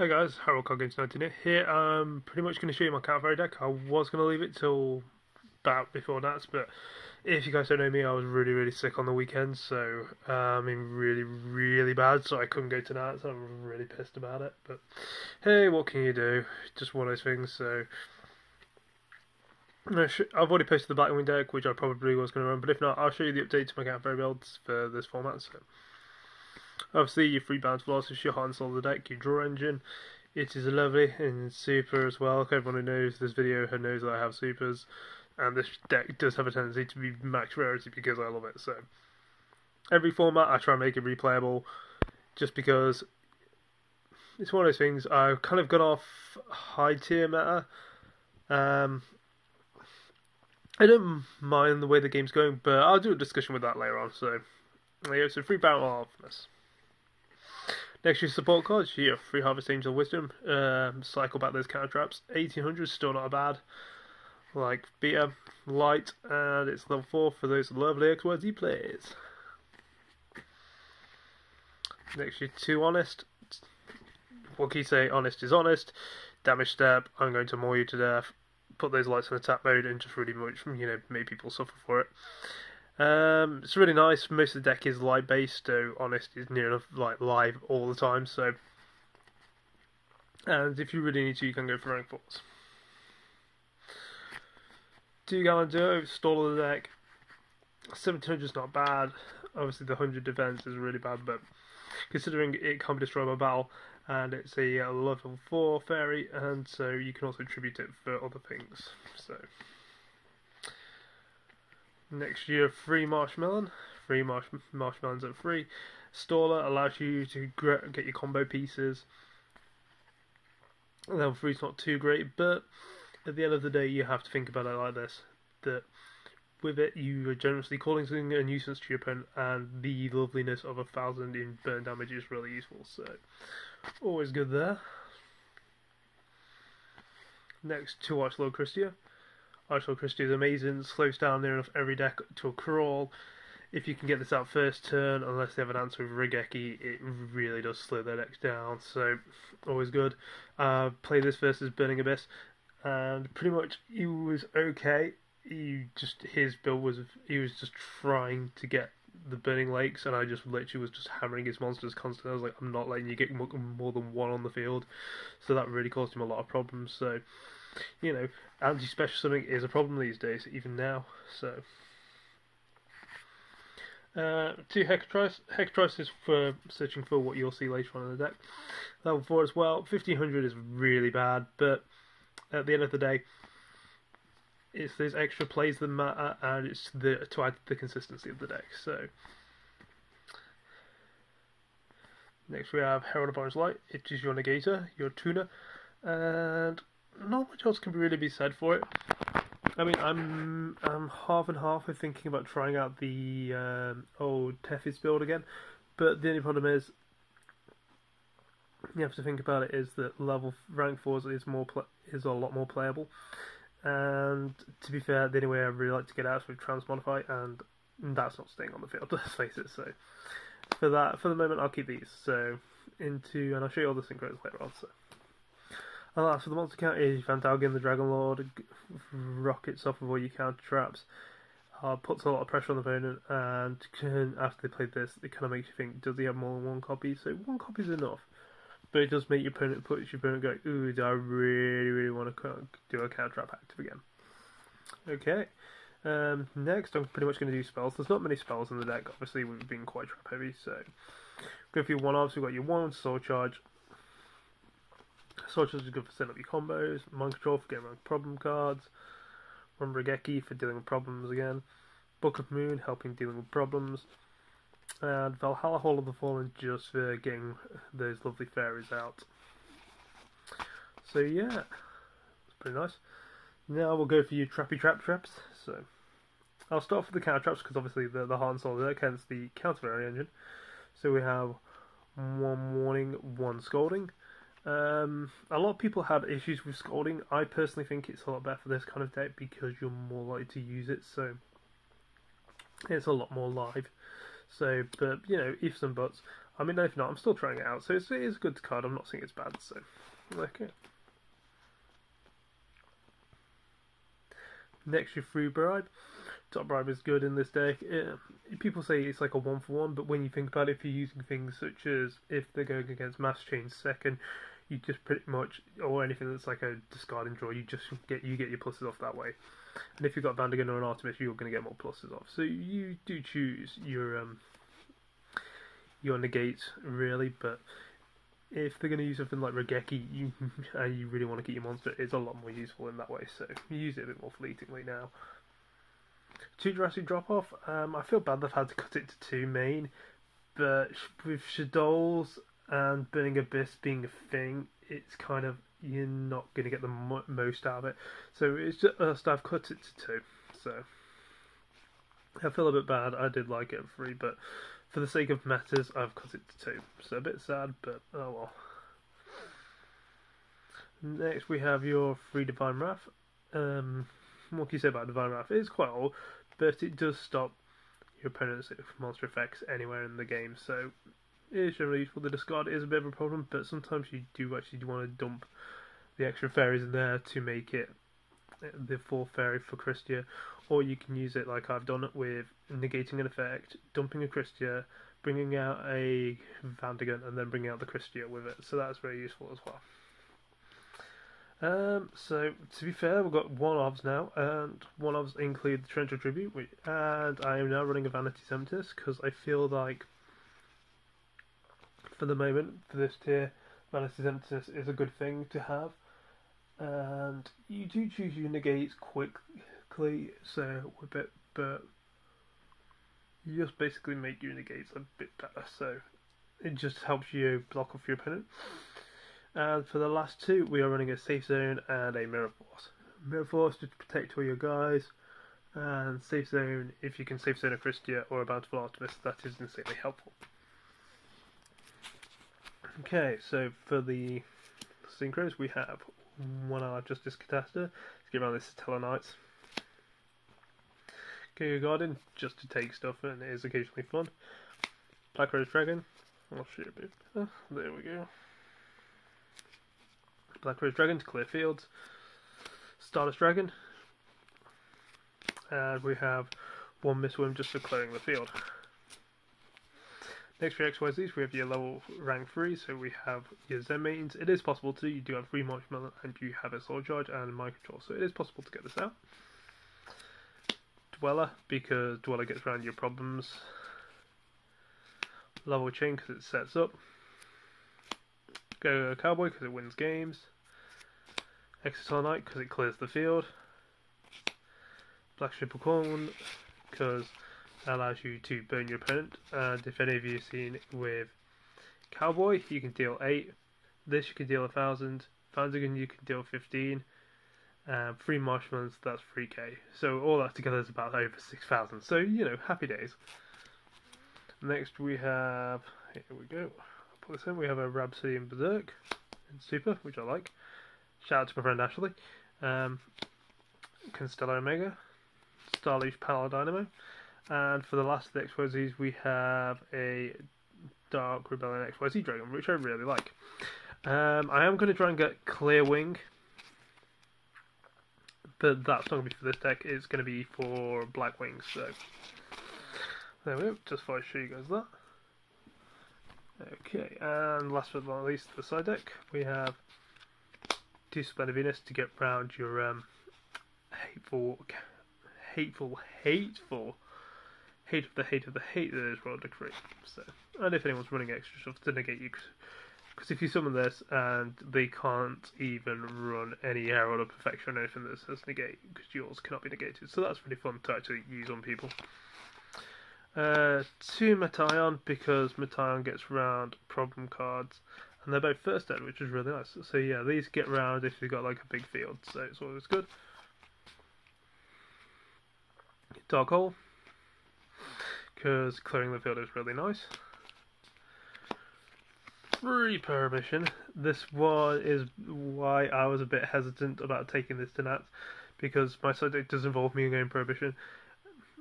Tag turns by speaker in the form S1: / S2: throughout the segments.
S1: Hi guys, Harold Coggins 19 here. Pretty much going to show you my Cavalry deck. I was going to leave it till about before that, but if you guys don't know me, I was really sick on the weekend, so I mean really bad, so I couldn't go to that, so I'm really pissed about it. But hey, what can you do? Just one of those things. So I've already posted the Blackwing deck, which I probably was going to run, but if not, I'll show you the update to my Cavalry builds for this format. So obviously your free bounce velocity, your Han Solo deck, your draw engine. It is lovely and super as well. Everyone who knows this video knows that I have supers, and this deck does have a tendency to be max rarity because I love it. So every format I try and make it replayable, just because it's one of those things. I've kind of gone off high tier meta. I don't mind the way the game's going, but I'll do a discussion with that later on. So yeah, so free battle of this. Next, your support cards. You have free Harvest Angel Wisdom. Cycle back those counter traps. 1800 is still not bad. Like beta, light, and it's level 4 for those lovely XYZ players. Next, you're 2 honest. What can you say? Honest is honest. Damage step. I'm going to maul you to death. Put those lights in attack mode and just really much, make people suffer for it. It's really nice. Most of the deck is light based, so honest is near enough like live all the time. So, and if you really need to, you can go for rank 4s. 2 Gallon Duo, stall of the deck. 1700 is not bad. Obviously, the 100 defense is really bad, but considering it can't be destroyed by battle, and it's a level 4 fairy, and so you can also tribute it for other things. So. Next year, free Marshmelon. Free Marshmelons at free. Staller allows you to get your combo pieces. Level 3 is not too great, but at the end of the day, you have to think about it like this: that with it, you are generously calling something a nuisance to your opponent, and the loveliness of 1000 in burn damage is really useful. So, always good there. Next, to Archlord Christia. Archlord Christia is amazing, slows down near enough every deck to a crawl. If you can get this out first turn, unless they have an answer with Raigeki, it really does slow their decks down, so always good. Play this versus Burning Abyss, and pretty much he was okay. His build was, he was just trying to get the Burning Lakes, and I just literally was just hammering his monsters constantly. I was like, I'm not letting you get more than one on the field, so that really caused him a lot of problems. So, anti-special summoning is a problem these days, even now. So, 2 Hecatrice. Hecatrice is for searching for what you'll see later on in the deck. Level 4 as well. 1500 is really bad, but at the end of the day, it's those extra plays that matter, and it's to add to the consistency of the deck. So, next we have Herald of Orange Light. It is your negator, your tuner, and not much else can really be said for it. I mean, I'm half and half of thinking about trying out the old Tethys build again, but the only problem is you have to think about it is that rank 4s is a lot more playable, and to be fair, the only way I really like to get out is with Transmodify, and that's not staying on the field, let's face it. So for the moment, I'll keep these. So and I'll show you all the synchros later on. So. And last for the monster count is Vantalgin the Dragon Lord, rockets off of all your counter traps, puts a lot of pressure on the opponent, and after they played this, it kind of makes you think, does he have more than 1 copy? So 1 copy is enough, but it does make your opponent go, ooh, do I really want to do a counter trap active again? Okay. Next, I'm pretty much going to do spells. There's not many spells in the deck, obviously we've been quite trap heavy, so go for your one-offs. We've got your 1 Sword Charge. Sword Charge is good for setting up your combos. Mind Control for getting around problem cards. Run Raigeki for dealing with problems again. Book of Moon helping dealing with problems. And Valhalla Hall of the Fallen just for getting those lovely fairies out. So yeah, it's pretty nice. Now we'll go for your trappy traps. So I'll start off with the counter traps because obviously the Han Solo deck, hence the counter fairy engine. So we have 1 warning, 1 scolding. A lot of people have issues with scolding. I personally think it's a lot better for this kind of deck because you're more likely to use it, so it's a lot more live. So, but ifs and buts. I mean, if not, I'm still trying it out. So it is a good card. I'm not saying it's bad. So okay. Next, your free bribe. Top bribe is good in this deck. People say it's like a 1-for-1, but when you think about it, if you're using things such as if they're going against Mass Change second, you just pretty much, or anything that's like a discard and draw, you get your pluses off that way. And if you've got Vandagon or an Artemis, you're going to get more pluses off. So you do choose your negates really, but if they're going to use something like Regeki, you really want to keep your monster, it's a lot more useful in that way. So you use it a bit more fleetingly now. 2 Jurassic drop-off. I feel bad they've had to cut it to 2 main, but with Shadows and Burning Abyss being a thing, it's kind of, you're not going to get the most out of it. So it's just, I've cut it to 2. So I feel a bit bad. I did like it at 3, but for the sake of matters, I've cut it to 2. So a bit sad, but oh well. Next we have your 3 Divine Wrath. What can you say about Divine Wrath? It's quite old, but it does stop your opponent's monster effects anywhere in the game, so it is generally useful. The discard is a bit of a problem, but sometimes you do actually want to dump the extra fairies in there to make it the 4th fairy for Christia, or you can use it like I've done it with negating an effect, dumping a Christia, bringing out a Vandagon, and then bringing out the Christia with it, so that's very useful as well. So to be fair, we've got 1-ofs now, and 1-ofs include the Torrential Tribute, and I am now running a Vanity Semptis because I feel like, for the moment, for this tier, Vanity Semptis is a good thing to have, and you do choose your negates quickly, so with it, but you just basically make your negates a bit better, so it just helps you block off your opponent. And for the last 2, we are running a Safe Zone and a Mirror Force. Mirror Force to protect all your guys, and Safe Zone, if you can Safe Zone a Christia or a Bountiful Artemis, that is insanely helpful. Okay, so for the Synchros, we have 1 Justice Catasta to get around this Stellar Knights. Giga Garden, just to take stuff, and it is occasionally fun. Black Rose Dragon, I'll shoot a bit. There we go. Black Rose Dragon to clear fields. Stardust Dragon. And we have 1 Mistworm just for clearing the field. Next for XYZs, we have your level rank 3, so we have your Zen Maidens. It is possible to do, you do have 3 Marshmallow and you have a Soul Charge and Mind Control, so it is possible to get this out. Dweller, because Dweller gets around your problems. Level Chain, because it sets up. Go Cowboy, because it wins games. Exeter Knight, because it clears the field. Black Triple-Corn, because it allows you to burn your opponent. And if any of you have seen with Cowboy, you can deal 8. This you can deal 1,000. Vandagon you can deal 15. 3 Marshmallows, that's 3k. So all that together is about over 6,000. So, you know, happy days. Next we have, here we go. I'll put this in. We have a Rhapsody and Berserk in Super, which I like. Shout out to my friend Ashley. Constellar Omega, Starleaf Paladynamo, and for the last of the XYZs we have a Dark Rebellion XYZ Dragon, which I really like. I am going to try and get Clear Wing, but that's not going to be for this deck, it's going to be for Black Wings, so there we go, just thought I'd show you guys that. Okay, and last but not least, the side deck, we have 2 Splendid Venus to get round your hateful hate of the hate that is Royal Decree. So, and if anyone's running extra stuff to negate you, because if you summon this and they can't even run any Herald of Perfection or anything that says negate, because yours cannot be negated, so that's really fun to actually use on people. 2 Metaion, because Metaion gets round problem cards, and they're both first ed, which is really nice. So yeah, these get round if you've got like a big field, so it's always good. Dark Hole, because clearing the field is really nice. 3 Prohibition. This one is why I was a bit hesitant about taking this to Nats, because my side deck does involve me going Prohibition.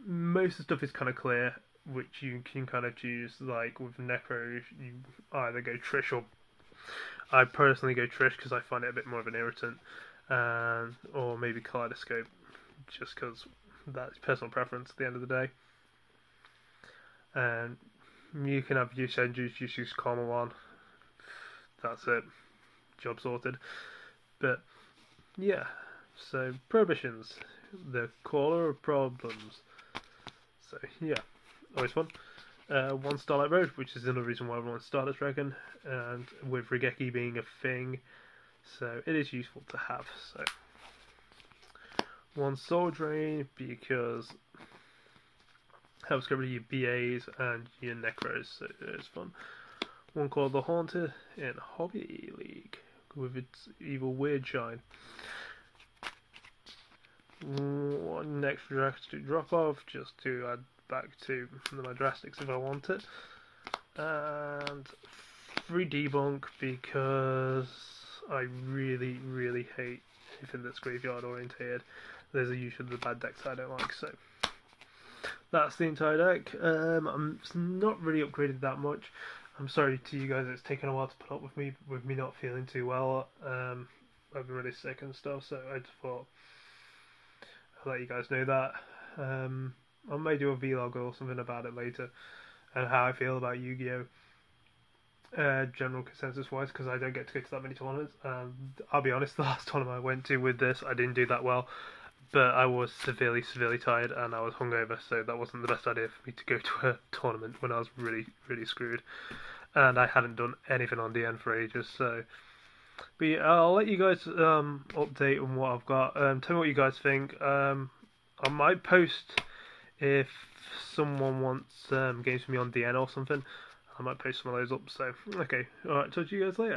S1: Most of the stuff is kind of clear, which you can kind of choose. Like with Necro, you either go Trish or I personally go Trish because I find it a bit more of an irritant, or maybe Kaleidoscope, just because that's personal preference at the end of the day. And you can have use Senju, just use Karma one. That's it. Job sorted. But yeah, so Prohibitions, the caller of problems. So yeah, always fun. One Starlight Road, which is another reason why I want Stardust Dragon, and with Regeki being a thing, so it is useful to have. So one Soul Drain because helps get rid of your BAs and your Necros, so it's fun. One called the Haunted in Hobby League with its evil weird shine. One extra drastic drop off just to add back to my drastics if I want it. And 3 debunk because I really, really hate anything that's graveyard oriented. There's usually the bad decks I don't like, so that's the entire deck. I'm not really upgraded that much. I'm sorry to you guys, it's taken a while to put up with me not feeling too well. I've been really sick and stuff, so I just thought I'll let you guys know that. I may do a vlog or something about it later, and how I feel about Yu-Gi-Oh! General consensus wise, because I don't get to go to that many tournaments. I'll be honest, the last tournament I went to with this, I didn't do that well. But I was severely tired and I was hungover, so that wasn't the best idea for me to go to a tournament when I was really screwed. And I hadn't done anything on DN for ages, so... But yeah, I'll let you guys update on what I've got. Tell me what you guys think. I might post if someone wants games from me on DN or something. I might post some of those up, so... Okay, alright, talk to you guys later.